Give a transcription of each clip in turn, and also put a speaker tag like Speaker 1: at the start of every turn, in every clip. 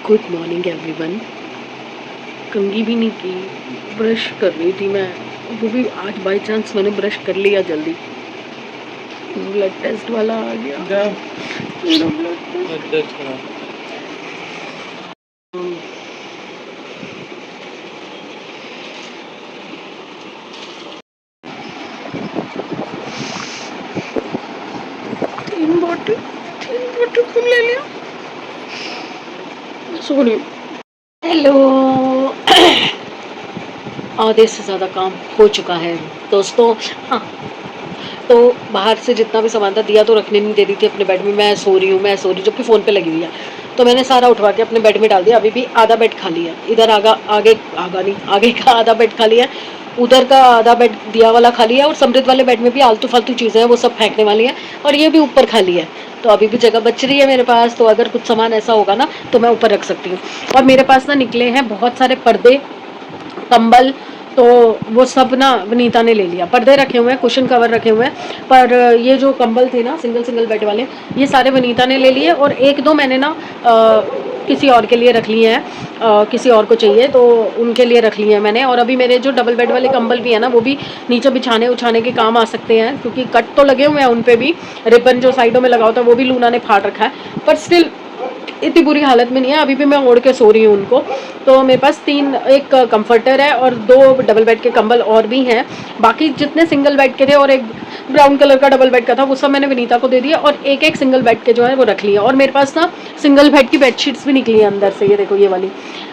Speaker 1: Good morning everyone. कंघी भी नहीं की, ब्रश कर रही थी मैं, वो भी आज बाय चांस मैंने ब्रश कर लिया जल्दी। ब्लड टेस्ट वाला आ गया। मेरा ब्लड टेस्ट करा। तीन बॉटल खून ले लिया। सॉरी। हेलो। आधे से ज़्यादा काम हो चुका है दोस्तों। हाँ, तो बाहर से जितना भी सामान था दिया तो रखने नहीं दे रही थी अपने बेड में। मैं सो रही हूँ जबकि फ़ोन पे लगी हुई है। तो मैंने सारा उठवा के अपने बेड में डाल दिया। अभी भी आधा बेड खाली है। इधर आगे का आधा बेड खाली है, उधर का आधा बेड दिया वाला खाली है, और समृद्ध वाले बेड में भी आलतू फालतू चीज़ें हैं, वो सब फेंकने वाली हैं, और ये भी ऊपर खाली है। तो अभी भी जगह बच रही है मेरे पास। तो अगर कुछ सामान ऐसा होगा ना तो मैं ऊपर रख सकती हूँ। और मेरे पास ना निकले हैं बहुत सारे पर्दे, कंबल, तो वो सब ना वनीता ने ले लिया। पर्दे रखे हुए हैं, कुशन कवर रखे हुए हैं, पर ये जो कंबल थे ना सिंगल बेड वाले, ये सारे वनीता ने ले लिए, और एक दो मैंने ना किसी और के लिए रख लिए हैं। किसी और को चाहिए तो उनके लिए रख लिए हैं मैंने। और अभी मेरे जो डबल बेड वाले कंबल भी है ना, वो भी नीचे बिछाने उछाने के काम आ सकते हैं, क्योंकि कट तो लगे हुए हैं उन पे भी। रिबन जो साइडों में लगा होता है वो भी लूना ने फाड़ रखा है, पर स्टिल इतनी बुरी हालत में नहीं है। अभी भी मैं ओढ़ के सो रही हूँ उनको। तो मेरे पास एक कंफर्टर है और दो डबल बेड के कंबल और भी हैं। बाकी जितने सिंगल बेड के थे और एक ब्राउन कलर का डबल बेड का था, वो सब मैंने विनीता को दे दिया, और एक सिंगल बेड के जो है वो रख लिया। और मेरे पास ना सिंगल बेड की बेडशीट्स भी निकली है अंदर से। ये देखो, ये वाली,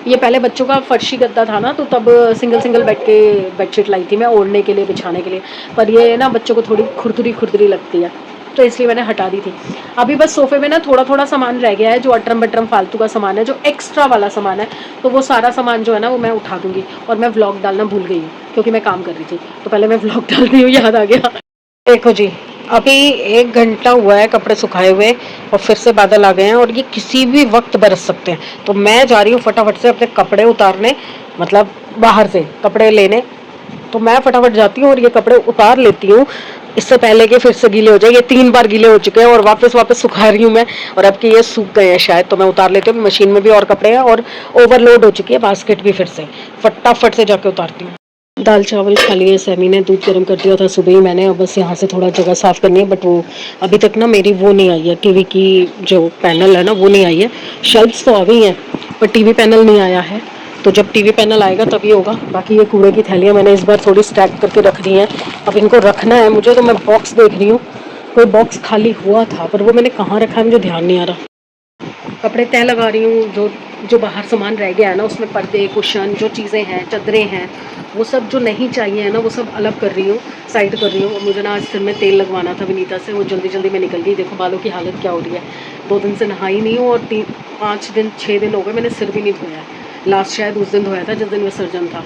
Speaker 1: ये पहले बच्चों का फर्शी गद्दा था ना, तो तब सिंगल बेड के बेडशीट लाई थी मैं ओढ़ने के लिए, बिछाने के लिए। पर ये ना बच्चों को थोड़ी खुरदुरी लगती है, तो इसलिए मैंने हटा दी थी। अभी बस सोफे में ना थोड़ा सामान रह गया है, जो अटरम बटरम फालतू का सामान है, जो एक्स्ट्रा वाला सामान है। तो वो सारा सामान जो है ना वो मैं उठा दूंगी। और मैं व्लॉग डालना भूल गई हूँ क्योंकि मैं काम कर रही थी, तो पहले मैं व्लॉग डाल रही हूँ, याद आ गया। देखो जी, अभी 1 घंटा हुआ है कपड़े सुखाए हुए, और फिर से बादल आ गए हैं, और ये किसी भी वक्त बरस सकते हैं। तो मैं जा रही हूँ फटाफट से अपने कपड़े उतारने, मतलब बाहर से कपड़े लेने। तो मैं फटाफट जाती हूँ और ये कपड़े उतार लेती हूँ, इससे पहले कि फिर से गीले हो जाए। ये 3 बार गीले हो चुके हैं, और वापस सुखा रही हूँ मैं, और अब कि ये सूख गए हैं शायद, तो मैं उतार लेती हूँ। मशीन में भी और कपड़े हैं, और ओवरलोड हो चुकी है बास्केट भी। फिर से फटाफट से जाके उतारती हूँ। दाल चावल खा लिए सैमी ने, दूध गर्म कर दिया था सुबह ही मैंने, और बस यहाँ से थोड़ा जगह साफ़ करनी है। बट वो अभी तक ना मेरी वो नहीं आई है, टीवी की जो पैनल है ना वो नहीं आई है। शेल्फ्स तो आ गई हैं, पर टीवी पैनल नहीं आया है। तो जब टीवी पैनल आएगा तभी होगा। बाकी ये कूड़े की थैलियाँ मैंने इस बार थोड़ी स्टैक करके रख दी हैं, अब इनको रखना है मुझे। तो मैं बॉक्स देख रही हूँ, कोई बॉक्स खाली हुआ था, पर वो मैंने कहाँ रखा है मुझे ध्यान नहीं आ रहा। कपड़े तय लगा रही हूँ। जो जो बाहर सामान रह गया है ना, उसमें पर्दे, कुशन, जो चीज़ें हैं, चादरें हैं, वो सब जो नहीं चाहिए है ना, वो सब अलग कर रही हूँ, साइड कर रही हूँ। मुझे ना आज सिर में तेल लगवाना था विनीता से, वो जल्दी में निकल गई। देखो बालों की हालत क्या हो रही है। 2 दिन से नहाई नहीं हूँ, और 6 दिन हो गए मैंने सिर भी नहीं धोया है। लास्ट शायद उस दिन धोया था जिस दिन विसर्जन था।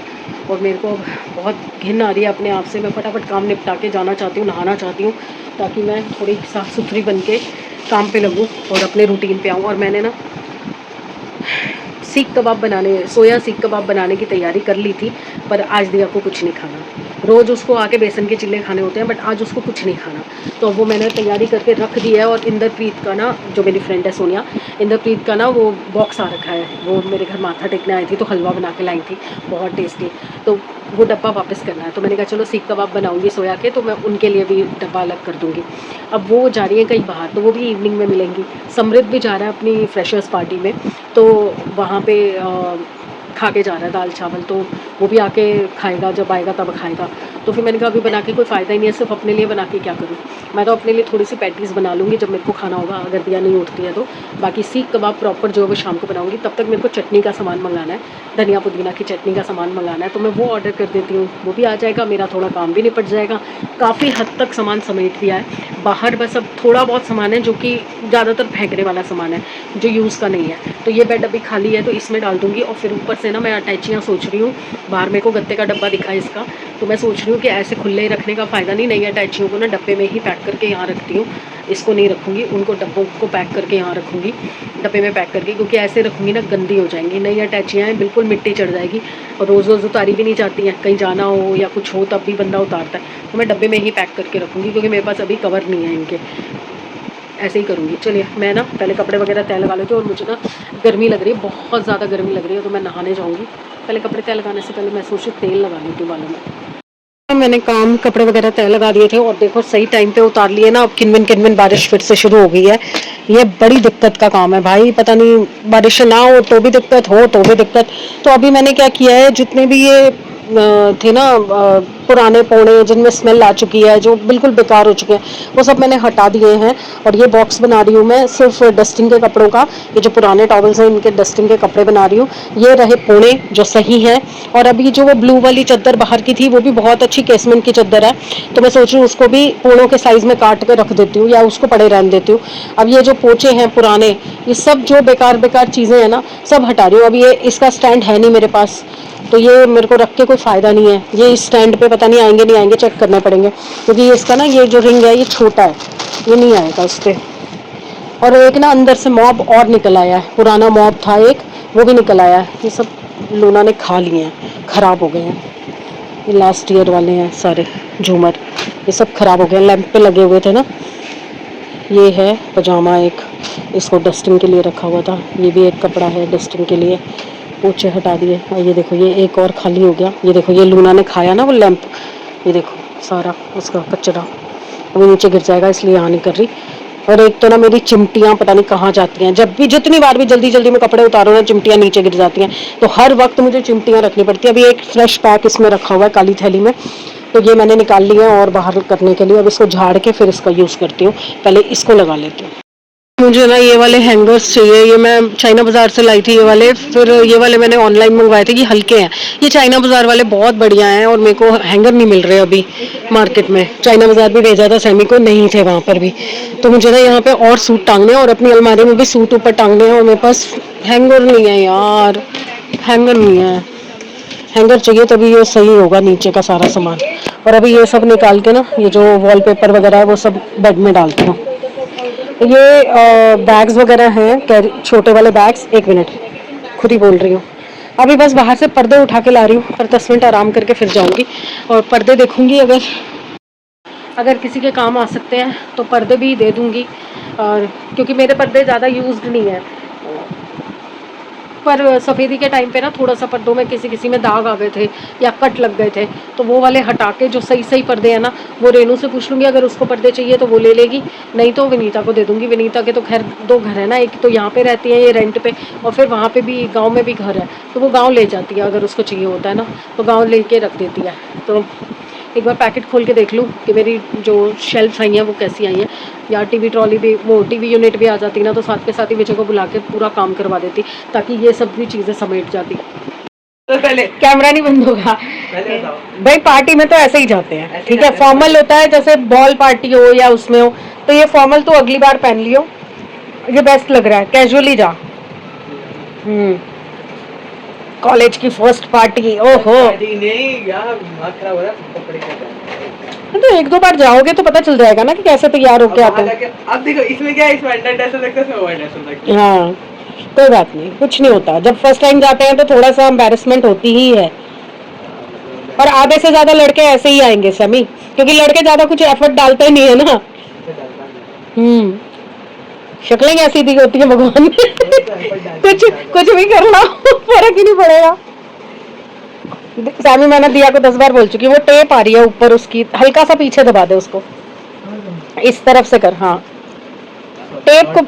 Speaker 1: और मेरे को बहुत घिन आ रही है अपने आप से। मैं फटाफट काम निपटा के जाना चाहती हूँ, नहाना चाहती हूँ, ताकि मैं थोड़ी साफ़ सुथरी बन के काम पे लगूँ और अपने रूटीन पे आऊँ। और मैंने ना सोया सीख कबाब बनाने की तैयारी कर ली थी, पर आज दिया को कुछ नहीं खाना। रोज़ उसको आके बेसन के चिल्ले खाने होते हैं, बट आज उसको कुछ नहीं खाना। तो वो मैंने तैयारी करके रख दी है। और इंद्रप्रीत का ना, जो मेरी फ्रेंड है सोनिया, इंद्रप्रीत का ना वो बॉक्स आ रखा है। वो मेरे घर माथा टेकने आई थी तो हलवा बना के लाई थी, बहुत टेस्टी। तो वो डब्बा वापस करना है, तो मैंने कहा चलो सीख कबाब बनाऊंगी सोया के, तो मैं उनके लिए भी डब्बा अलग कर दूंगी। अब वो जा रही है कहीं बाहर, तो वो भी इवनिंग में मिलेंगी। समृद्ध भी जा रहा है अपनी फ्रेशर्स पार्टी में, तो वहाँ पे खा के जा रहा है दाल चावल। तो वो भी आके खाएगा, जब आएगा तब खाएगा। तो फिर मैंने कहा अभी बना के कोई फ़ायदा ही नहीं है, सिर्फ अपने लिए बना के क्या करूँ। मैं तो अपने लिए थोड़ी सी पैटीज़ बना लूँगी जब मेरे को खाना होगा, अगर दिया नहीं उठती है तो। बाकी सीख कबाब प्रॉपर जो है वो शाम को बनाऊँगी। तब तक मेरे को चटनी का सामान मंगाना है, धनिया पुदीना की चटनी का सामान मंगाना है, तो मैं वो ऑर्डर कर देती हूँ। वो भी आ जाएगा, मेरा थोड़ा काम भी निपट जाएगा। काफ़ी हद तक सामान समेट दिया है बाहर। बस अब थोड़ा बहुत सामान है जो कि ज़्यादातर फेंकने वाला सामान है, जो यूज़ का नहीं है। तो ये बेड अभी खाली है, तो इसमें डाल दूँगी। और फिर ऊपर से ना मैं अटैचियाँ सोच रही हूँ। बाहर मेरे को गत्ते का डब्बा दिखा है इसका, तो मैं सोच रही हूँ कि ऐसे खुले रखने का फ़ायदा नहीं है। अटैचियों को ना डब्बे में ही पैक करके यहाँ रखती हूँ, इसको नहीं रखूँगी। उनको डब्बों को पैक करके यहाँ रखूँगी, डब्बे में पैक करके, क्योंकि ऐसे रखूँगी ना गंदी हो जाएंगी। नई अटैचियाँ हैं, बिल्कुल मिट्टी चढ़ जाएगी, और रोज़ उतारी भी नहीं जाती हैं। कहीं जाना हो या कुछ हो तब भी बंदा उतारता है, तो मैं डब्बे में ही पैक करके रखूँगी, क्योंकि मेरे पास अभी कवर नहीं है इनके। ऐसे ही करूँगी। चलिए मैं ना पहले कपड़े वगैरह तय लगा लेती हूँ, और मुझे ना गर्मी लग रही है, बहुत ज़्यादा गर्मी लग रही है, तो मैं नहाने जाऊँगी। पहले कपड़े तय लगाने से पहले मैं सोचूँ तेल लगा लेती हूँ बालों में। मैंने काम कपड़े वगैरह तय लगा दिए थे, और देखो सही टाइम पे उतार लिए ना। अब किनमिन किनमिन बारिश फिर से शुरू हो गई है। ये बड़ी दिक्कत का काम है भाई, पता नहीं बारिश ना हो तो भी दिक्कत, हो तो भी दिक्कत। तो अभी मैंने क्या किया है, जितने भी ये थे ना पुराने पौड़े जिनमें स्मेल आ चुकी है, जो बिल्कुल बेकार हो चुके हैं, वो सब मैंने हटा दिए हैं। और ये बॉक्स बना रही हूँ मैं सिर्फ डस्टिंग के कपड़ों का। ये जो पुराने टॉवल्स हैं इनके डस्टिंग के कपड़े बना रही हूँ। ये रहे पौड़े जो सही हैं। और अभी जो वो ब्लू वाली चादर बाहर की थी, वो भी बहुत अच्छी केसमेंट की चादर है, तो मैं सोच रही हूँ उसको भी पौड़ों के साइज में काट के रख देती हूँ, या उसको पड़े रहने देती हूँ। अब ये जो पोचे हैं पुराने, ये सब जो बेकार बेकार चीज़ें हैं ना, सब हटा रही हूँ। अब ये इसका स्टैंड है नहीं मेरे पास, तो ये मेरे को रख के कोई फ़ायदा नहीं है। ये इस स्टैंड पे पता नहीं आएंगे नहीं आएंगे, चेक करने पड़ेंगे, क्योंकि ये इसका ना ये जो रिंग है ये छोटा है, ये नहीं आएगा इस पर। और एक ना अंदर से मॉब और निकल आया है, पुराना मॉब था एक, वो भी निकल आया है। ये सब लूना ने खा लिए हैं, ख़राब हो गए हैं। ये लास्ट ईयर वाले हैं सारे झूमर, ये सब ख़राब हो गए हैं, लैंप पे लगे हुए थे ना। ये है पजामा एक, इसको डस्टिंग के लिए रखा हुआ था। ये भी एक कपड़ा है डस्टिंग के लिए, पोछे हटा दिए। और ये देखो ये एक और खाली हो गया। ये देखो ये लूना ने खाया ना वो लैंप, ये देखो सारा उसका कचरा अभी नीचे गिर जाएगा, इसलिए यहाँ नहीं कर रही। और एक तो ना मेरी चिमटियाँ पता नहीं कहाँ जाती हैं, जब भी जितनी बार भी जल्दी जल्दी में कपड़े उतारो ना, चिमटियाँ नीचे गिर जाती हैं, तो हर वक्त मुझे चिमटियाँ रखनी पड़ती है। अभी एक फ्रेश पैक इसमें रखा हुआ है काली थैली में, तो ये मैंने निकाल लिया है और बाहर करने के लिए। अब इसको झाड़ के फिर इसका यूज़ करती हूँ, पहले इसको लगा लेती हूँ। मुझे ना ये वाले हैंगर्स चाहिए, ये मैं चाइना बाजार से लाई थी ये वाले, फिर ये वाले मैंने ऑनलाइन मंगवाए थे, ये हल्के हैं। ये चाइना बाजार वाले बहुत बढ़िया हैं, और मेरे को हैंगर नहीं मिल रहे अभी मार्केट में। चाइना बाजार भी भेजा था सैमी को, नहीं थे वहाँ पर भी। तो मुझे ना यहाँ पे और सूट टांगने हैं, और अपनी अलमारी में भी सूट ऊपर टांगने हैं, और मेरे पास हैंगर नहीं है यार, हैंगर नहीं है। हैंगर चाहिए तभी ये सही होगा नीचे का सारा सामान। और अभी ये सब निकाल के ना, ये जो वॉलपेपर वगैरह है वो सब बेड में डालती हूँ। ये बैग्स वगैरह हैं, छोटे वाले बैग्स। एक मिनट, खुद ही बोल रही हूँ। अभी बस बाहर से पर्दे उठा के ला रही हूँ, और 10 मिनट आराम करके फिर जाऊँगी और पर्दे देखूँगी। अगर अगर किसी के काम आ सकते हैं तो पर्दे भी दे दूँगी, और क्योंकि मेरे पर्दे ज़्यादा यूज्ड नहीं है, पर सफ़ेदी के टाइम पे ना थोड़ा सा पर्दों में किसी किसी में दाग आ गए थे या कट लग गए थे, तो वो वाले हटा के जो सही सही पर्दे हैं ना, वो रेनू से पूछ लूँगी, अगर उसको पर्दे चाहिए तो वो ले लेगी, नहीं तो विनीता को दे दूँगी। विनीता के तो खैर 2 घर है ना, एक तो यहाँ पे रहती है ये रेंट पे, और फिर वहाँ पे भी गाँव में भी घर है, तो वो गाँव ले जाती है अगर उसको चाहिए होता है ना, तो गाँव ले के रख देती है। तो एक बार पैकेट खोल के देख लूँ कि मेरी जो शेल्फ आई हैं वो कैसी आई हैं, या टीवी ट्रॉली भी, वो टीवी यूनिट भी आ जाती ना, तो साथ के साथ ही विजय को बुला के पूरा काम करवा देती, ताकि ये सब भी चीज़ें समेट जाती। तो पहले कैमरा नहीं बंद होगा भाई, पार्टी में तो ऐसे ही जाते हैं, ठीक है। फॉर्मल होता है, जैसे बॉल पार्टी हो या उसमें हो, तो ये फॉर्मल तो अगली बार पहन लियो, ये बेस्ट लग रहा है, कैजुअली जा। कॉलेज की फर्स्ट पार्टी, ओहो तो 1-2 बार जाओगे तो पता चल जाएगा ना कि कैसे तैयार होके आते हैं। अब देखो इसमें क्या है, इसमें अंडर ड्रेस हो सकता है, इसमें ओवर ड्रेस हो सकता है। हाँ कोई बात नहीं, कुछ नहीं होता। जब फर्स्ट टाइम जाते हैं तो थोड़ा सा एम्बैरेसमेंट होती ही है, और आधे से ज्यादा लड़के ऐसे ही आएंगे समी, क्योंकि लड़के ज्यादा कुछ एफर्ट डालते नहीं है ना। शक्लें कैसी दी होती है भगवान कुछ कुछ भी कर लो फर्क ही नहीं पड़ेगा। सैमी मैंने दिया को 10 बार बोल चुकी, वो टेप आ रही है ऊपर उसकी, हल्का सा पीछे दबा दे उसको, इस तरफ से कर, हाँ टेप को।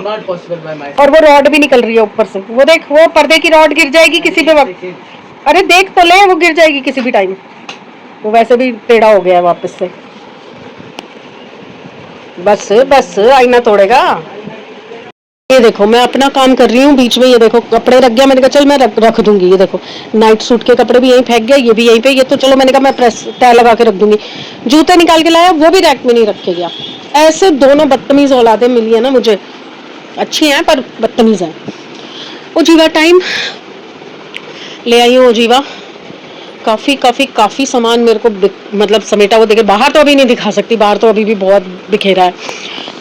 Speaker 1: और वो रॉड भी निकल रही है ऊपर से, वो देख, वो पर्दे की रॉड गिर जाएगी किसी भी वक्त। अरे देख तो ले, वो गिर जाएगी किसी भी टाइम, वो वैसे भी टेढ़ा हो गया है वापस से। बस बस आईना तोड़ेगा। ये देखो मैं अपना काम कर रही हूँ, बीच में ये देखो कपड़े रख गया, मैंने कहा चल मैं रख दूंगी। ये देखो नाइट सूट के कपड़े भी यहीं फेंक गया, ये भी यहीं पे, ये तो चलो मैंने कहा मैं प्रेस तय लगा के रख दूंगी। जूते निकाल के लाया, वो भी रैक में नहीं रखे गया। ऐसे दोनों बदतमीज औलादे मिली है ना मुझे, अच्छी हैं पर बदतमीज हैं। उजीवा टाइम ले आई हूँ, उजीवा काफ़ी काफ़ी काफ़ी सामान मेरे को मतलब समेटा हुआ देखे, बाहर तो अभी नहीं दिखा सकती, बाहर तो अभी भी बहुत बिखेरा है।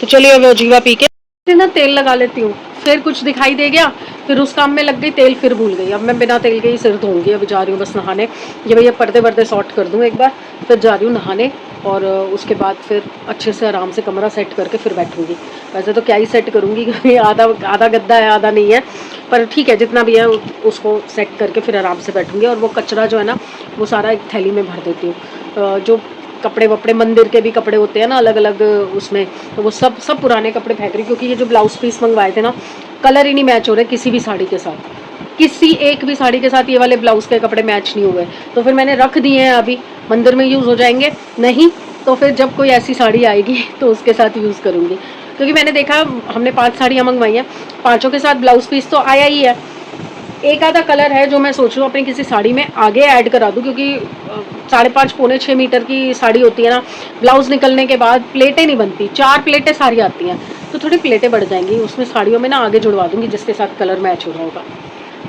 Speaker 1: तो चलिए अब उजीवा पी के ना तेल लगा लेती हूँ, फिर कुछ दिखाई दे गया, फिर उस काम में लग गई, तेल फिर भूल गई। अब मैं बिना तेल के ही सिर धोऊंगी, अब जा रही हूँ बस नहाने। ये भैया पर्दे वर्दे सॉर्ट कर दूँ एक बार, फिर जा रही हूँ नहाने। और उसके बाद फिर अच्छे से आराम से कमरा सेट करके फिर बैठूँगी। वैसे तो क्या ही सेट करूँगी क्योंकि आधा आधा गद्दा है, आधा नहीं है, पर ठीक है जितना भी है उसको सेट करके फिर आराम से बैठूँगी। और वो कचरा जो है ना वो सारा एक थैली में भर देती हूँ। जो कपड़े वपड़े मंदिर के भी कपड़े होते हैं ना अलग अलग उसमें, तो वो सब सब पुराने कपड़े फेंक रही, क्योंकि ये जो ब्लाउज पीस मंगवाए थे ना कलर ही नहीं मैच हो रहे किसी भी साड़ी के साथ, किसी एक भी साड़ी के साथ ये वाले ब्लाउज के कपड़े मैच नहीं हुए। तो फिर मैंने रख दिए हैं, अभी मंदिर में यूज़ हो जाएंगे, नहीं तो फिर जब कोई ऐसी साड़ी आएगी तो उसके साथ यूज़ करूँगी। क्योंकि मैंने देखा हमने 5 साड़ियाँ मंगवाई हैं, पाँचों के साथ ब्लाउज पीस तो आया ही है। एक आधा कलर है जो मैं सोच रही हूँ अपनी किसी साड़ी में आगे ऐड करा दूँ, क्योंकि 5.5 पौने 6 मीटर की साड़ी होती है ना, ब्लाउज निकलने के बाद प्लेटें नहीं बनती, 4 प्लेटें सारी आती हैं, तो थोड़ी प्लेटें बढ़ जाएंगी उसमें साड़ियों में ना, आगे जुड़वा दूँगी जिसके साथ कलर मैच हो रहा होगा।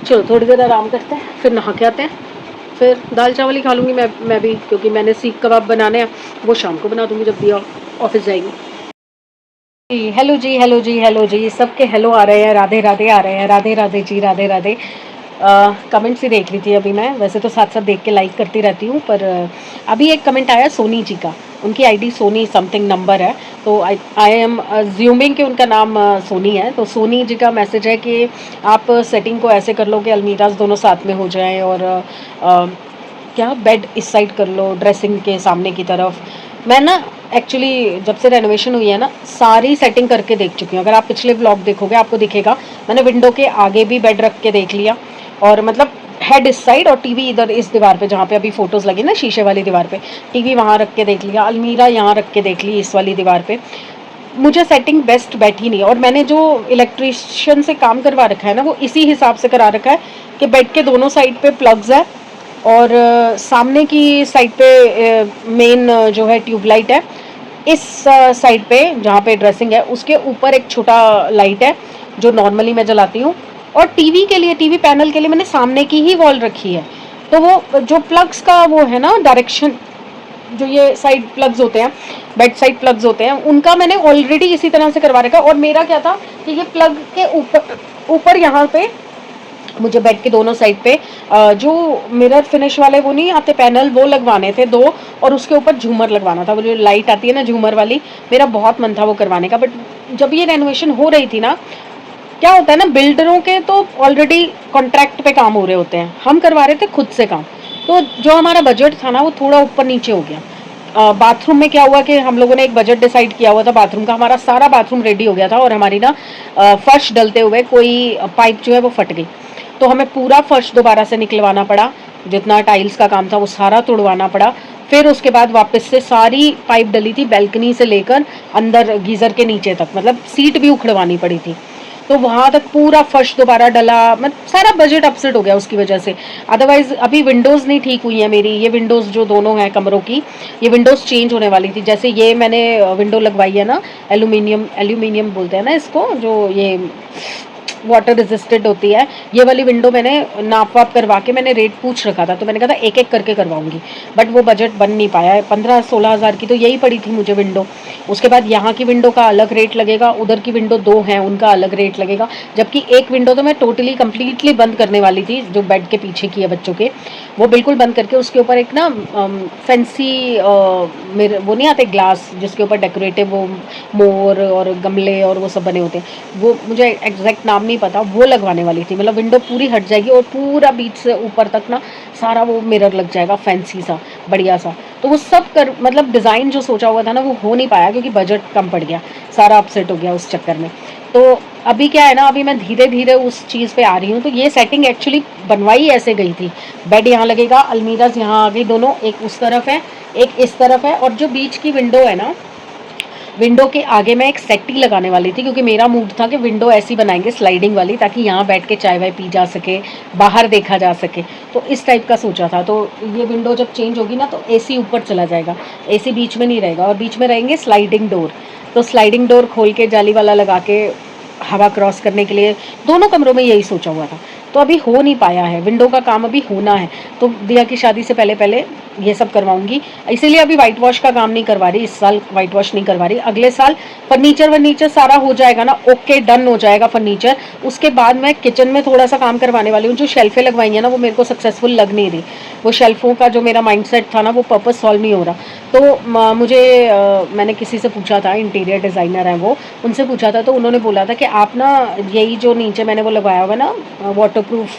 Speaker 1: चलो थोड़ी देर आराम करते हैं, फिर नहा के आते हैं, फिर दाल चावल ही खा लूँगी मैं भी, क्योंकि मैंने सीख कबाब बनाने हैं, वो शाम को बना दूँगी जब भी ऑफिस जाएगी। जी हेलो जी, हेलो जी, हेलो जी, सबके हेलो आ रहे हैं, राधे राधे आ रहे हैं, राधे राधे जी, राधे राधे। कमेंट्स ही देख रही थी अभी मैं, वैसे तो साथ साथ देख के लाइक करती रहती हूँ, पर अभी एक कमेंट आया सोनी जी का, उनकी आईडी सोनी समथिंग नंबर है, तो आई एम अज्यूमिंग कि उनका नाम सोनी है। तो सोनी जी का मैसेज है कि आप सेटिंग को ऐसे कर लो कि अलमीराज दोनों साथ में हो जाएं, और क्या बेड इस साइड कर लो ड्रेसिंग के सामने की तरफ। मैं ना एक्चुअली जब से रेनोवेशन हुई है ना सारी सेटिंग करके देख चुकी हूँ, अगर आप पिछले ब्लॉग देखोगे आपको दिखेगा मैंने विंडो के आगे भी बेड रख के देख लिया, और मतलब हेड इस साइड और टीवी इधर इस दीवार पे जहाँ पे अभी फोटोज लगी ना शीशे वाली दीवार पे, टीवी वहाँ रख के देख लिया, अलमीरा यहाँ रख के देख ली इस वाली दीवार पे। मुझे सेटिंग बेस्ट बैठी नहीं, और मैंने जो इलेक्ट्रिशियन से काम करवा रखा है ना वो इसी हिसाब से करा रखा है कि बेड के दोनों साइड पे प्लग्स है, और सामने की साइड पे मेन जो है ट्यूबलाइट है, इस साइड पे जहाँ पे ड्रेसिंग है उसके ऊपर एक छोटा लाइट है जो नॉर्मली मैं जलाती हूँ, और टीवी के लिए टीवी पैनल के लिए मैंने सामने की ही वॉल रखी है। तो वो जो प्लग्स का वो है ना डायरेक्शन, जो ये साइड प्लग्स होते हैं बेड साइड प्लग्स होते हैं, उनका मैंने ऑलरेडी इसी तरह से करवा रखा है। और मेरा क्या था कि ये प्लग के ऊपर ऊपर यहाँ पे मुझे बेड के दोनों साइड पे जो मिरर फिनिश वाले वो नहीं आते पैनल, वो लगवाने थे 2, और उसके ऊपर झूमर लगवाना था, वो जो लाइट आती है ना झूमर वाली, मेरा बहुत मन था वो करवाने का। बट जब ये रेनोवेशन हो रही थी ना, क्या होता है ना बिल्डरों के तो ऑलरेडी कॉन्ट्रैक्ट पे काम हो रहे होते हैं, हम करवा रहे थे खुद से काम, तो जो हमारा बजट था ना वो थोड़ा ऊपर नीचे हो गया। बाथरूम में क्या हुआ कि हम लोगों ने एक बजट डिसाइड किया हुआ था बाथरूम का, हमारा सारा बाथरूम रेडी हो गया था, और हमारी ना फर्श डलते हुए कोई पाइप जो है वो फट गई, तो हमें पूरा फर्श दोबारा से निकलवाना पड़ा, जितना टाइल्स का काम था वो सारा तोड़वाना पड़ा। फिर उसके बाद वापस से सारी पाइप डली थी बैल्कनी से लेकर अंदर गीजर के नीचे तक, मतलब सीट भी उखड़वानी पड़ी थी, तो वहां तक पूरा फर्श दोबारा डला, मतलब सारा बजट अपसेट हो गया उसकी वजह से। अदरवाइज अभी विंडोज़ नहीं ठीक हुई है मेरी, ये विंडोज़ जो दोनों हैं कमरों की, ये विंडोज़ चेंज होने वाली थी। जैसे ये मैंने विंडो लगवाई है ना, एल्यूमिनियम बोलते हैं ना इसको, जो ये वाटर रेजिस्टेंट होती है, ये वाली विंडो मैंने नाप वाप करवा के मैंने रेट पूछ रखा था, तो मैंने कहा था एक एक करके करवाऊंगी, बट वो बजट बन नहीं पाया है। 15-16 हज़ार की तो यही पड़ी थी मुझे विंडो। उसके बाद यहाँ की विंडो का अलग रेट लगेगा, उधर की विंडो 2 हैं उनका अलग रेट लगेगा, जबकि एक विंडो तो मैं टोटली कम्प्लीटली बंद करने वाली थी, जो बेड के पीछे की है बच्चों के, वो बिल्कुल बंद करके उसके ऊपर एक ना फैंसी मेरे वो नहीं आते ग्लास जिसके ऊपर डेकोरेटिव वो मोर और गमले और वो सब बने होते हैं, वो मुझे एग्जैक्ट नाम नहीं पता, वो लगवाने वाली थी। मतलब विंडो पूरी हट जाएगी और पूरा बीच से ऊपर तक ना सारा वो मिरर लग जाएगा फैंसी सा बढ़िया सा, तो वो सब कर मतलब डिज़ाइन जो सोचा हुआ था ना वो हो नहीं पाया, क्योंकि बजट कम पड़ गया, सारा अपसेट हो गया उस चक्कर में। तो अभी क्या है ना, अभी मैं धीरे धीरे उस चीज़ पे आ रही हूँ। तो ये सेटिंग एक्चुअली बनवाई ऐसे गई थी, बेड यहाँ लगेगा, अलमीराज यहाँ आ गई दोनों, एक उस तरफ है एक इस तरफ है, और जो बीच की विंडो है ना, विंडो के आगे मैं एक सेट्टी लगाने वाली थी, क्योंकि मेरा मूड था कि विंडो ऐसी बनाएंगे स्लाइडिंग वाली, ताकि यहाँ बैठ के चाय वाय पी जा सके, बाहर देखा जा सके, तो इस टाइप का सोचा था। तो ये विंडो जब चेंज होगी ना तो एसी ऊपर चला जाएगा, एसी बीच में नहीं रहेगा, और बीच में रहेंगे स्लाइडिंग डोर, तो स्लाइडिंग डोर खोल के जाली वाला लगा के हवा क्रॉस करने के लिए दोनों कमरों में यही सोचा हुआ था। तो अभी हो नहीं पाया है, विंडो का काम अभी होना है, तो दिया की शादी से पहले पहले ये सब करवाऊंगी, इसीलिए अभी वाइट वॉश का काम नहीं करवा रही, इस साल वाइट वॉश नहीं करवा रही। अगले साल फर्नीचर सारा हो जाएगा ना, ओके डन हो जाएगा फर्नीचर, उसके बाद मैं किचन में थोड़ा सा काम करवाने वाली हूँ। जो शेल्फें लगवाई हैं ना वो मेरे को सक्सेसफुल लग नहीं रही, वो शेल्फों का जो मेरा माइंडसेट था ना वो पर्पस सॉल्व नहीं हो रहा। तो मुझे मैंने किसी से पूछा था, इंटीरियर डिज़ाइनर है वो, उनसे पूछा था तो उन्होंने बोला था कि आप ना यही जो नीचे मैंने वो लगवाया हुआ ना वाटरप्रूफ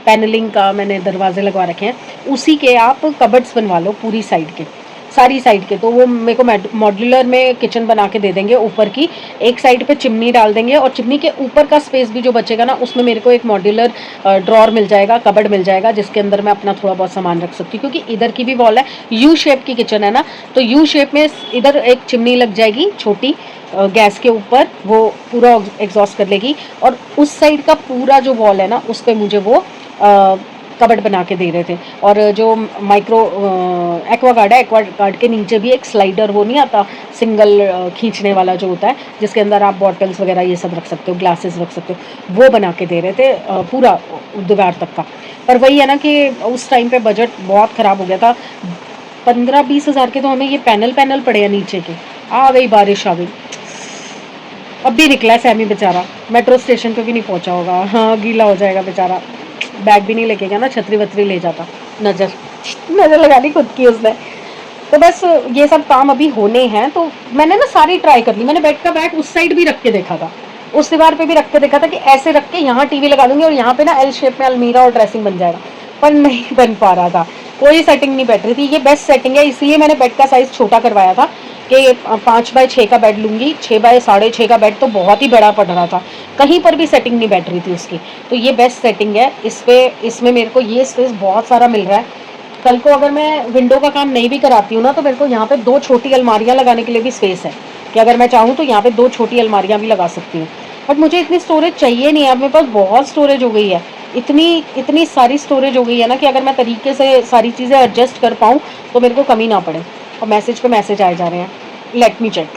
Speaker 1: पैनलिंग का मैंने दरवाजे लगवा रखे हैं, उसी के आप कबर्ड्स बनवा लो पूरी साइड के, सारी साइड के। तो वो मेरे को मॉड्यूलर में किचन बना के दे देंगे, ऊपर की एक साइड पे चिमनी डाल देंगे और चिमनी के ऊपर का स्पेस भी जो बचेगा ना उसमें मेरे को एक मॉड्यूलर ड्रॉर मिल जाएगा, कबर्ड मिल जाएगा, जिसके अंदर मैं अपना थोड़ा बहुत सामान रख सकती हूँ। क्योंकि इधर की भी वॉल है, यू शेप की किचन है ना, तो यू शेप में इधर एक चिमनी लग जाएगी छोटी गैस के ऊपर, वो पूरा एग्जॉस्ट कर लेगी। और उस साइड का पूरा जो वॉल है ना उस पर मुझे वो कबर्ड बना के दे रहे थे। और जो माइक्रो एक्वागार्ड है, एक्वागार्ड के नीचे भी एक स्लाइडर वो नहीं आता सिंगल खींचने वाला जो होता है, जिसके अंदर आप बॉटल्स वगैरह ये सब रख सकते हो, ग्लासेस रख सकते हो, वो बना के दे रहे थे पूरा दीवार तक का। पर वही है ना कि उस टाइम पे बजट बहुत ख़राब हो गया था, 15-20 हज़ार के तो हमें ये पैनल पड़े हैं नीचे के। आ गई बारिश आ गई, अब भी निकला है सैमी बेचारा, मेट्रो स्टेशन पे भी नहीं पहुंचा होगा, हाँ गीला हो जाएगा बेचारा, बैग भी नहीं लेके गया ना, छतरी वतरी ले जाता। नज़र लगा ली खुद की उसने। तो बस ये सब काम अभी होने हैं, तो मैंने ना सारी ट्राई कर ली। मैंने बेड का बैग उस साइड भी रख के देखा था, उस दीवार पे भी रख के देखा था कि ऐसे रख के यहाँ टीवी लगा दूंगी और यहाँ पे ना एल शेप में अलमीरा और ड्रेसिंग बन जाएगा, पर नहीं बन पा रहा था, कोई सेटिंग नहीं बैठ रही थी। ये बेस्ट सेटिंग है, इसलिए मैंने बेड का साइज़ छोटा करवाया था कि 5x6 का बेड लूँगी, 6x6.5 का बेड तो बहुत ही बड़ा पड़ रहा था, कहीं पर भी सेटिंग नहीं बैठ रही थी उसकी। तो ये बेस्ट सेटिंग है, इसमें मेरे को ये स्पेस बहुत सारा मिल रहा है। कल को अगर मैं विंडो का काम नहीं भी कराती हूँ ना, तो मेरे को यहाँ पे 2 छोटी अलमारियाँ लगाने के लिए भी स्पेस है, कि अगर मैं चाहूँ तो यहाँ पे 2 छोटी अलमारियाँ भी लगा सकती हूँ। बट मुझे इतनी स्टोरेज चाहिए नहीं है, अब मेरे पास बहुत स्टोरेज हो गई है, इतनी सारी स्टोरेज हो गई है ना कि अगर मैं तरीके से सारी चीज़ें एडजस्ट कर पाऊँ तो मेरे को कमी ना पड़े। और मैसेज पे मैसेज आए जा रहे हैं, लेट मी चेक।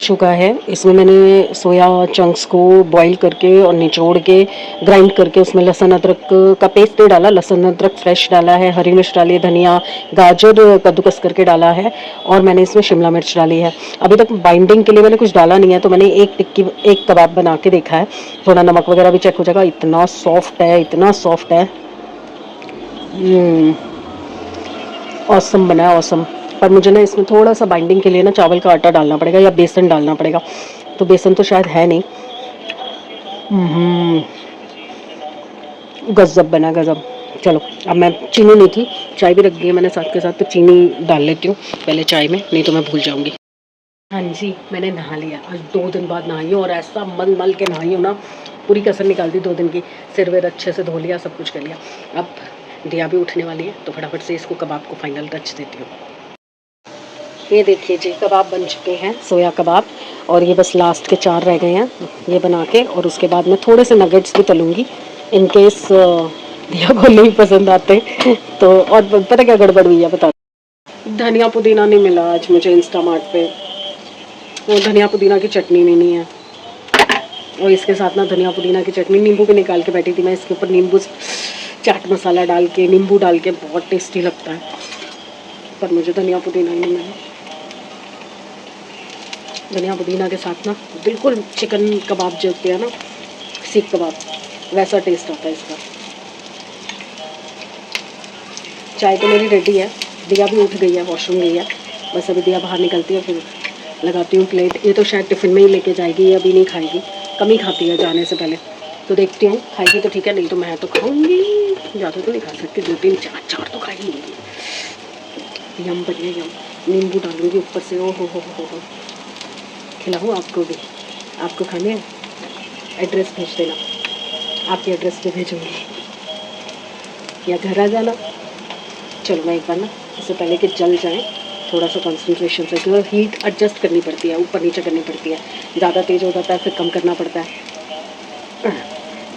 Speaker 1: चुका है, इसमें मैंने सोया चंक्स को बॉईल करके और निचोड़ के ग्राइंड करके उसमें लहसुन अदरक का पेस्ट डाला, लहसुन अदरक फ्रेश डाला है, हरी मिर्च डाली है, धनिया गाजर कद्दूकस करके डाला है, और मैंने इसमें शिमला मिर्च डाली है। अभी तक बाइंडिंग के लिए मैंने कुछ डाला नहीं है, तो मैंने एक कबाब बना के देखा है, थोड़ा नमक वगैरह भी चेक हो जाएगा। इतना सॉफ्ट है, इतना सॉफ्ट है, ऑसम बना है, ऑसम। पर मुझे ना इसमें थोड़ा सा बाइंडिंग के लिए ना चावल का आटा डालना पड़ेगा या बेसन डालना पड़ेगा, तो बेसन तो शायद है नहीं। गजब बना, गजब। चलो अब मैं चीनी नहीं थी, चाय भी रख दी है मैंने साथ के साथ, तो चीनी डाल लेती हूँ पहले चाय में, नहीं तो मैं भूल जाऊँगी। हाँ जी, मैंने नहा लिया, आज 2 दिन बाद नहाई हूँ, और ऐसा मल मल के नहाई हूँ ना, पूरी कसर निकाल दी 2 दिन की, सिर वेर अच्छे से धो लिया, सब कुछ कर लिया। अब दिया भी उठने वाली है, तो फटाफट से इसको कबाब को फाइनल टच देती हूँ। ये देखिए जी, कबाब बन चुके हैं, सोया कबाब, और ये बस लास्ट के 4 रह गए हैं ये बना के, और उसके बाद मैं थोड़े से नगेट्स भी तलूँगी इन केस दिया को नहीं पसंद आते तो। और पता क्या गड़बड़ हुई है बता, धनिया पुदीना नहीं मिला आज मुझे इंस्टामार्ट पे, वो धनिया पुदीना की चटनी भी नहीं है, और इसके साथ ना धनिया पुदीना की चटनी नींबू भी निकाल के बैठी थी मैं, इसके ऊपर नींबू चाट मसाला डाल के, नींबू डाल के, बहुत टेस्टी लगता है, पर मुझे धनिया पुदीना ही नहीं मिला। धनिया पुदीना के साथ ना बिल्कुल चिकन कबाब जो होते हैं ना, सीख कबाब, वैसा टेस्ट आता है इसका। चाय तो मेरी रेडी है, दिया भी उठ गई है, वॉशरूम गई है, बस अभी दिया बाहर निकलती है, फिर लगाती हूँ प्लेट। ये तो शायद टिफ़िन में ही लेके जाएगी, ये अभी नहीं खाएगी, कम ही खाती है जाने से पहले, तो देखती हूँ खाएगी तो ठीक है, नहीं तो मैं तो खाऊंगी, ज़्यादा तो नहीं खा सकती, 2 3 4 तो खा ही लूँगी। यम बढ़िया यम, नींबू डालूंगी ऊपर से, ओ हो, खिलाऊँ आपको भी, आपको खाने हैं, एड्रेस भेज देना, आपके एड्रेस पे भेजूँगी या घर आ जाना। चलो मैं एक बार ना, इससे पहले कि जल जाए, थोड़ा सा कंसंट्रेशन से, क्योंकि हीट एडजस्ट करनी पड़ती है, ऊपर नीचे करनी पड़ती है, ज़्यादा तेज़ हो जाता है फिर कम करना पड़ता है।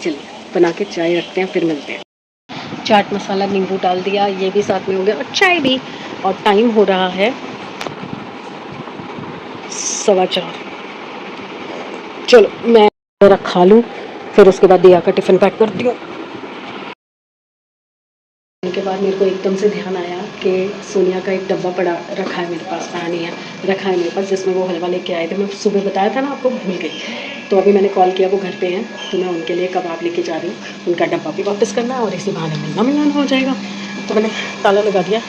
Speaker 1: चलिए बना के चाय रखते हैं, फिर मिलते हैं। चाट मसाला नींबू डाल दिया, ये भी साथ में हो गया, और चाय भी, और टाइम हो रहा है 4:15। चलो मैं खा लूँ, फिर उसके बाद दिया का टिफ़िन पैक करती हूँ। के बाद मेरे को एकदम से ध्यान आया कि सोनिया का एक डब्बा पड़ा रखा है मेरे पास, पड़ा नहीं है, रखा है मेरे पास, जिसमें वो हलवा लेके आए थे। मैं सुबह बताया था ना आपको, भूल गई। तो अभी मैंने कॉल किया, वो घर पे हैं, तो मैं उनके लिए कबाब लेके जा रही हूँ। उनका डब्बा भी वापस करना है और इसी बहाने मिलना हो जाएगा। तो मैंने ताला लगा दिया,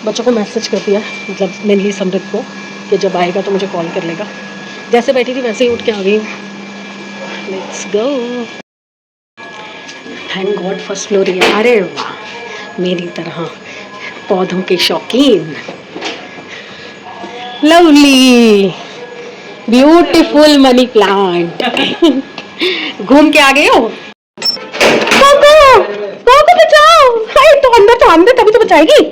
Speaker 1: बच्चों को मैसेज कर दिया, मतलब मेनली समृद्ध को, कि जब आएगा तो मुझे कॉल कर लेगा। जैसे बैठी थी वैसे ही उठ के आ गई। Let's go. Thank God first floor ही है। अरे वाह, मेरी तरह पौधों के शौकीन। Lovely beautiful money plant. घूम के आ गए हो। कोको, कोको बचाओ। हाय, तो अंदर तभी तो बचाएगी।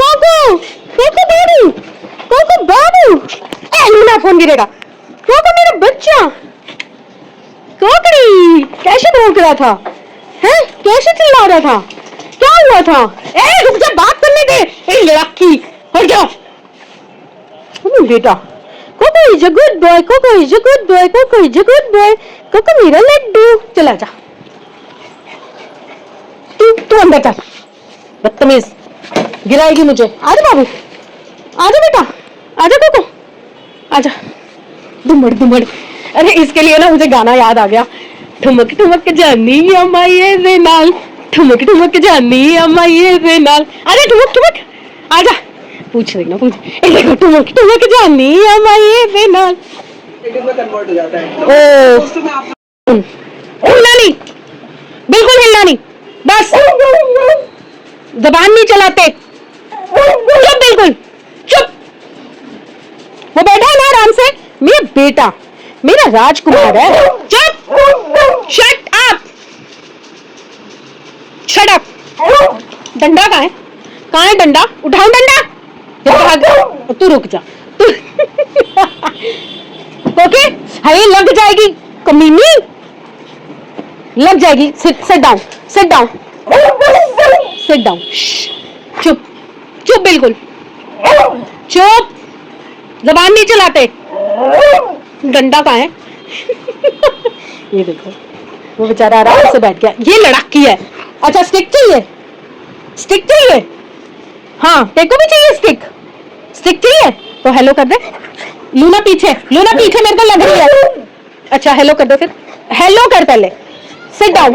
Speaker 1: कोको, कोको बाबू, कोको बाबू। लूना फोन गिरेगा। कोको मेरा बच्चा, कोकड़ी कैसे भौंक रहा था, हैं? कैसे चिल्ला रहा था, क्या हुआ था? ए रुक जा, बात करने दे। ए लड़की, हट जा। बेटा, Coco is a good boy, Coco is a good boy, Coco is a good boy, Coco मेरा लड्डू। चला जा, तू अंदर चल, बदतमीज, गिराएगी मुझे। आजा बाबू, आजा बेटा, आजा कोको, आजा। दुमड़। अरे इसके लिए ना मुझे गाना याद आ गया। ठुमक ठुमक जानी अम्माये रे नाल, ठुमक ठुमक जानी अम्माये रे नाल। अरे ठुमक, आजा। पूछ रही ना, पूछ। देखो, ठुमक ठुमक जानी अम्माये रे नाल। में कन्वर्ट हो जाता है। ओ, हिलना नहीं, बिल्कुल हिलना नहीं, बस जबान नहीं चलाते। चुप, बिल्कुल चुप। वो बैठा है ना आराम से, मेरा बेटा, मेरा राजकुमार है। चुप, शट अप, शट अप। डंडा कहाँ है? कहाँ है डंडा? उठाओ डंडा। तू रुक जा, तू। ओके, हाय लग जाएगी कमीनी, लग जाएगी। Seat down, seat down, sit down. चुप, चुप, बिल्कुल चुप, जबान नहीं चलाते। डंडा कहाँ है? ये देखो, वो बेचारा आराम से बैठ गया। ये लड़की है। अच्छा, स्टिक चाहिए? स्टिक चाहिए? हाँ, तेरे को भी चाहिए स्टिक? स्टिक चाहिए तो हेलो कर दे। लूना पीछे, मेरे को लग रही है। अच्छा, हेलो कर दो फिर, हेलो कर पहले। Sit down,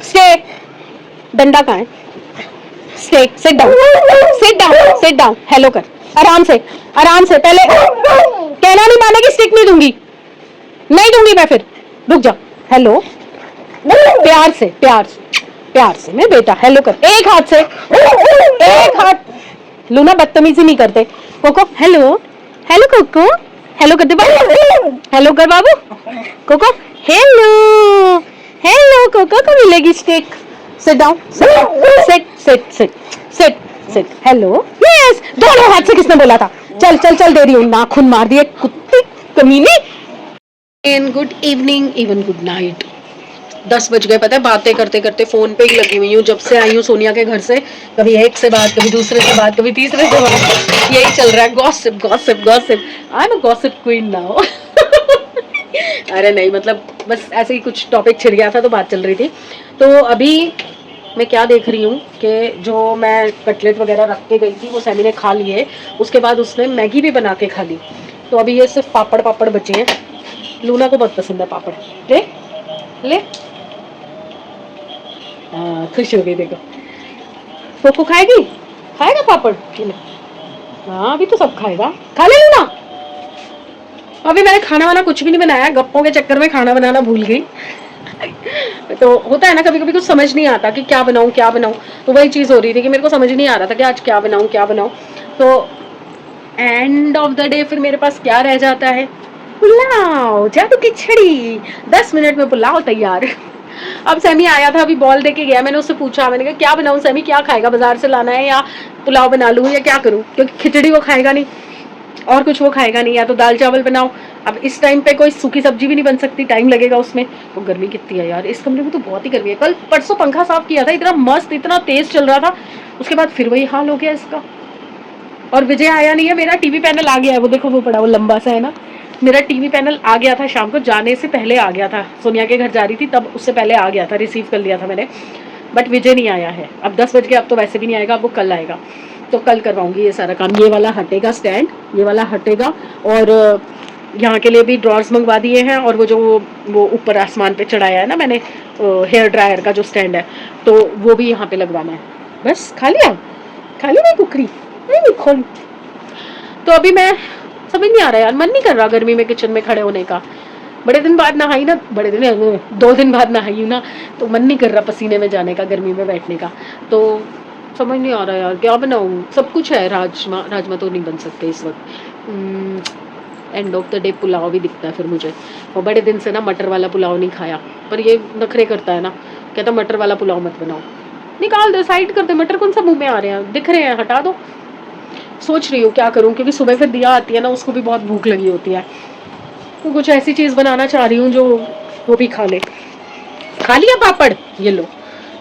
Speaker 1: stay. डंडा कहाँ है? स्टे, सिट डाउन, हेलो कर, आराम से पहले। कहना नहीं मानेगी, स्टिक नहीं दूंगी मैं फिर। रुक जा, हेलो, प्यार से मेरे बेटा, हेलो कर, एक हाथ से, एक हाथ। लूना बदतमीजी नहीं करते। कोको, हेलो कोको, हेलो कर दे बाबू, हेलो कर बाबू। कोको, हेलो कोको को मिलेगी stick. Sit down, sit, hello, yes. दोनों हाथ से किसने बोला था? चल दे रही हूँ। नाखून मार दिए, कुत्ती कमीनी। And good evening, even good night. 10 बज गए, पता है, बातें करते करते फोन पे ही लगी हुई हूँ जब से आई हूँ सोनिया के घर से। कभी एक से बात, कभी दूसरे से बात, कभी तीसरे से बात, यही चल रहा है। Gossip. I am a gossip queen now. अरे नहीं, मतलब बस ऐसे ही कुछ टॉपिक छिड़ गया था तो बात चल रही थी। तो अभी मैं क्या देख रही हूँ कि जो मैं कटलेट वगैरह रख के गई थी वो सैमी ने खा लिए। उसके बाद उसने मैगी भी बना के खा ली। तो अभी ये सिर्फ पापड़ बचे हैं। लूना को बहुत पसंद है पापड़। ले खुश हो गई, देखो। कोको खाएगा पापड़? हाँ, अभी तो सब खाएगा। खा ले लूना। अभी मैंने खाना वाना कुछ भी नहीं बनाया, गप्पों के चक्कर में खाना बनाना भूल गई। तो होता है ना, कभी कभी कुछ समझ नहीं आता कि क्या बनाऊं। तो वही चीज हो रही थी कि मेरे को समझ नहीं आ रहा था कि आज क्या बनाऊं। तो एंड ऑफ द डे फिर मेरे पास क्या रह जाता है? पुलाव, जादू की छड़ी। 10 मिनट में पुलाव तैयार। अब सैमी आया था, अभी बॉल देके गया। मैंने उससे पूछा, मैंने कहा क्या बनाऊं सैमी, क्या खाएगा? बाजार से लाना है या पुलाव बना लूं या क्या करूं? क्योंकि खिचड़ी वो खाएगा नहीं और कुछ वो खाएगा नहीं, या तो दाल चावल बनाओ। अब इस टाइम पे कोई सूखी सब्जी भी नहीं बन सकती, टाइम लगेगा उसमें। तो गर्मी कितनी है यार, इस कमरे में तो बहुत ही गर्मी है। कल परसों पंखा साफ किया था, इतना मस्त, इतना तेज चल रहा था। उसके बाद फिर वही हाल हो गया इसका। और विजय आया नहीं है, मेरा टीवी पैनल आ गया है। वो देखो, वो पड़ा, वो लंबा सा है ना, मेरा टीवी पैनल आ गया था शाम को, जाने से पहले आ गया था, सोनिया के घर जा रही थी तब उससे पहले आ गया था, रिसीव कर लिया था मैंने, बट विजय नहीं आया है। अब 10 बज गए, अब तो वैसे भी नहीं आएगा, अब वो कल आएगा, तो कल करवाऊंगी ये सारा काम। ये वाला हटेगा स्टैंड, ये वाला हटेगा, और यहाँ के लिए भी ड्रॉर्स मंगवा दिए हैं, और वो जो वो ऊपर आसमान पे चढ़ाया है ना मैंने हेयर ड्रायर का जो स्टैंड है, तो वो भी यहाँ पे लगवाना है। बस खा लिया, खा ली मैं कुकरी नहीं खोल। तो अभी मैं समझ नहीं आ रहा यार, मन नहीं कर रहा गर्मी में किचन में खड़े होने का। बड़े दिन बाद नहाई ना, बड़े दिन 2 दिन बाद नहाई हूँ ना, तो मन नहीं कर रहा पसीने में जाने का, गर्मी में बैठने का। तो समझ नहीं आ रहा यार क्या बनाऊँ। सब कुछ है, राजमा तो नहीं बन सकते इस वक्त। End of the day pulao भी दिखता है फिर मुझे, और बड़े दिन से ना मटर वाला पुलाव नहीं खाया, पर ये नखरे करता है ना, कहता मटर वाला पुलाव मत बनाओ, निकाल दो, साइड कर दो, मटर कौन सा मुंह में आ रहे हैं, दिख रहे हैं, हटा दो। सोच रही हूँ क्या करूँ, क्योंकि सुबह फिर दिया आती है ना, उसको भी बहुत भूख लगी होती है, तो कुछ ऐसी चीज़ बनाना चाह रही हूँ जो वो भी खा ले। खा लिया पापड़, ये लो।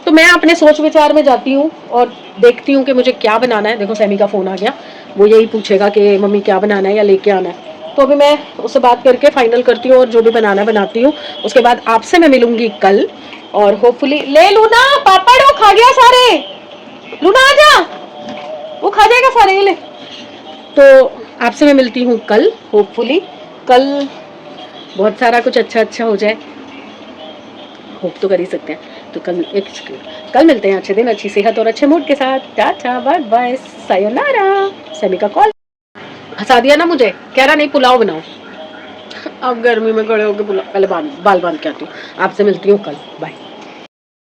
Speaker 1: तो मैं अपने सोच विचार में जाती हूँ और देखती हूँ कि मुझे क्या बनाना है। देखो सैमी का फ़ोन आ गया, वो यही पूछेगा कि मम्मी क्या बनाना है या लेके आना है, तो अभी मैं उससे बात करके फाइनल करती हूँ और जो भी बनाना है बनाती हूँ। उसके बाद आपसे मैं मिलूंगी कल, और होपफुली ले लूना पापड़, वो खा गया सारे, लूना आ जा, वो खा जाएगा सारे, ये ले। तो आपसे मैं मिलती हूँ कल, होपफुली कल बहुत सारा कुछ अच्छा हो जाए, होप तो कर ही सकते हैं। तो कल मिलते हैं अच्छे दिन, अच्छी सेहत और अच्छे मूड के साथ। टाटा बाय बाय, सायोनारा। सैमी का कॉल, हंसा दिया ना मुझे, कह रहा नहीं पुलाव बनाओ। अब गर्मी में खड़े होकर पुलाव, पहले बाल बांध के आती हूँ। आपसे मिलती हूँ कल, बाय।